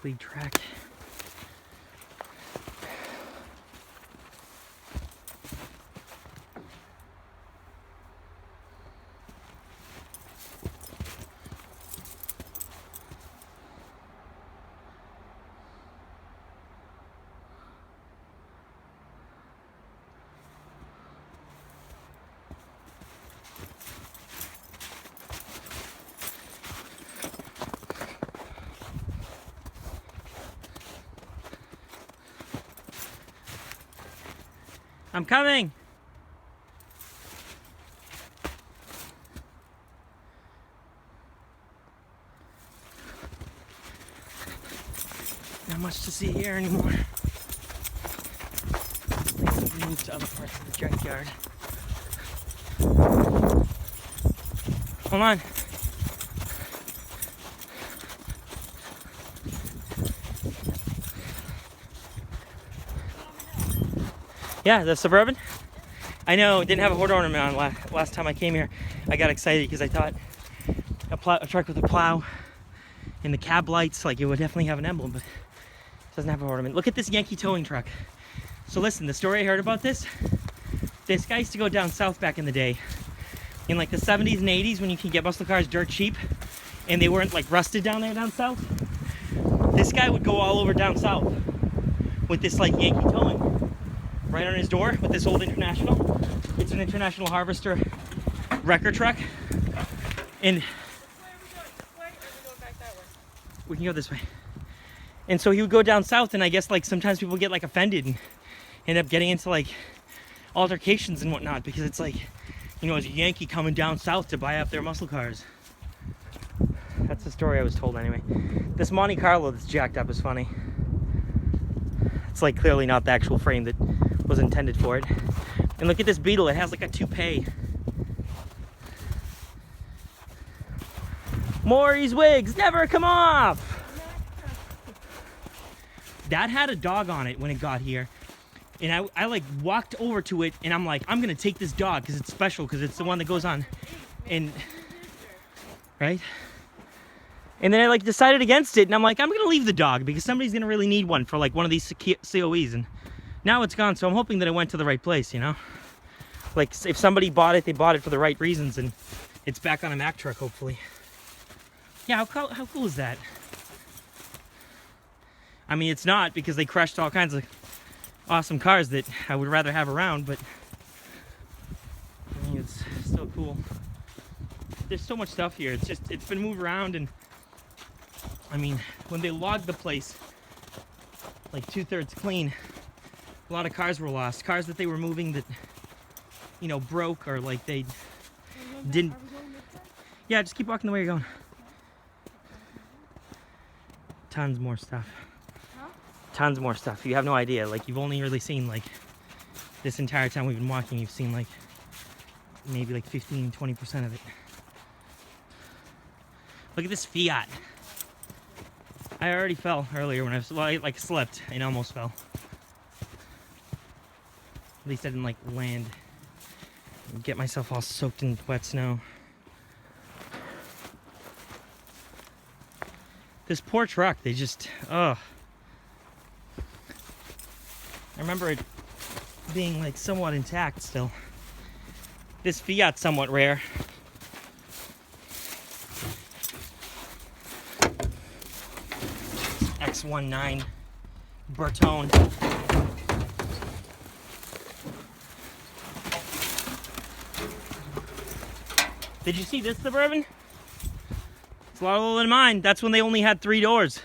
lead track. I'm coming. Not much to see here anymore. I think we moved to other parts of the junkyard. Hold on. Yeah, the Suburban. I know, it didn't have a hood ornament on last time I came here. I got excited because I thought a truck with a plow and the cab lights, like it would definitely have an emblem, but it doesn't have an ornament. Look at this Yankee towing truck. So listen, the story I heard about this guy used to go down south back in the day. In like the 70s and 80s when you can get muscle cars dirt cheap and they weren't like rusted down there down south. This guy would go all over down south with this like Yankee towing right on his door with this old International. It's an International Harvester wrecker truck. And we can go this way. And so he would go down south, and I guess like sometimes people get like offended and end up getting into like altercations and whatnot because it's like, you know, it's a Yankee coming down south to buy up their muscle cars. That's the story I was told anyway. This Monte Carlo that's jacked up is funny. It's like clearly not the actual frame that was intended for it. And look at this Beetle, it has like a toupee. Maury's wigs never come off! That had a dog on it when it got here. And I like walked over to it and I'm like, I'm gonna take this dog because it's special, because it's the one that goes on. And, right? And then I like decided against it and I'm like, I'm gonna leave the dog because somebody's gonna really need one for like one of these COEs. And now it's gone, so I'm hoping that it went to the right place, you know? Like, if somebody bought it, they bought it for the right reasons, and it's back on a Mack truck, hopefully. Yeah, how cool is that? I mean, it's not, because they crushed all kinds of awesome cars that I would rather have around, but I mean, it's still cool. There's so much stuff here. It's just, it's been moved around, and I mean, when they logged the place, like 2/3 clean, a lot of cars were lost. Cars that they were moving that, you know, broke or like they didn't. Yeah, just keep walking the way you're going. Tons more stuff. Tons more stuff. You have no idea. Like, you've only really seen like this entire time we've been walking, you've seen like maybe like 15-20% of it. Look at this Fiat. I already fell earlier when I like slipped and almost fell. At least I didn't like land and get myself all soaked in wet snow. This poor truck, they just, ugh. I remember it being like somewhat intact still. This Fiat's somewhat rare. X19 Bertone. Did you see this Suburban? It's a lot older than mine. That's when they only had 3 doors.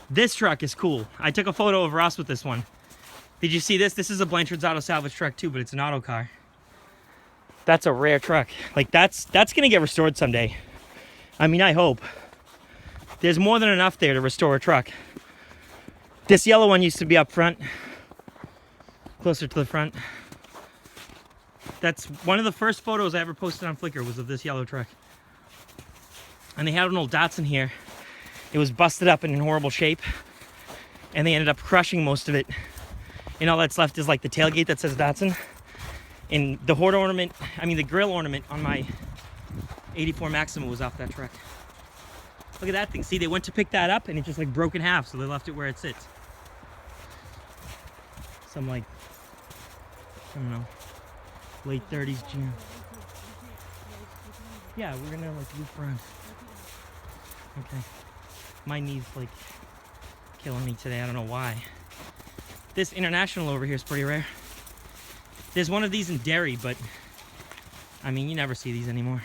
This truck is cool. I took a photo of Ross with this one. Did you see this? This is a Blanchard's Auto Salvage truck too, but it's an auto car. That's a rare truck. Like, that's gonna get restored someday. I mean, I hope. There's more than enough there to restore a truck. This yellow one used to be up front. Closer to the front. That's one of the first photos I ever posted on Flickr, was of this yellow truck. And they had an old Datsun here. It was busted up and in horrible shape. And they ended up crushing most of it. And all that's left is like the tailgate that says Datsun. And the hood ornament, I mean the grill ornament on my 84 Maxima was off that truck. Look at that thing. See, they went to pick that up and it just like broke in half, so they left it where it sits. Some like, I don't know, late 30s Jim. Yeah, we're gonna like loop around. Okay. My knee's like killing me today. I don't know why. This International over here is pretty rare. There's one of these in Derry, but I mean, you never see these anymore.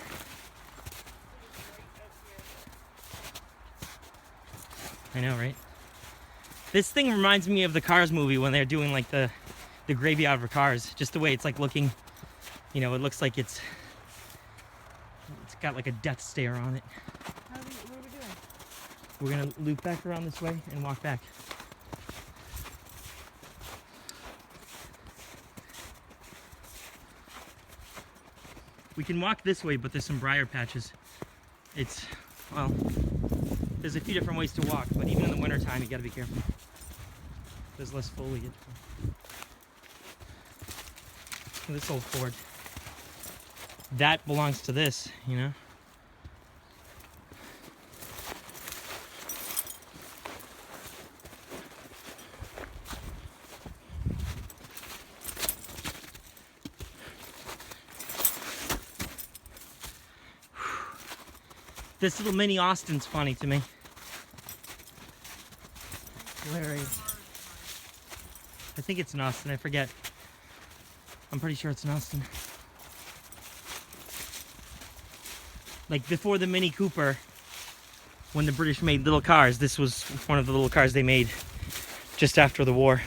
I know, right? This thing reminds me of the Cars movie when they're doing like the graveyard for cars. Just the way it's like looking, you know, it looks like it's got like a death stare on it. What are we doing? We're gonna loop back around this way and walk back. We can walk this way, but there's some briar patches. It's, well, there's a few different ways to walk, but even in the wintertime, you gotta be careful. There's less foliage. This old Ford. That belongs to this, you know? This little mini Austin's funny to me. Hilarious. I think it's an Austin, I forget. I'm pretty sure it's an Austin. Like before the Mini Cooper, when the British made little cars, this was one of the little cars they made just after the war.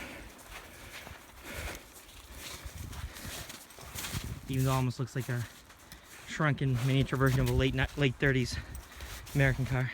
Even though it almost looks like a shrunken miniature version of a late 30s American car.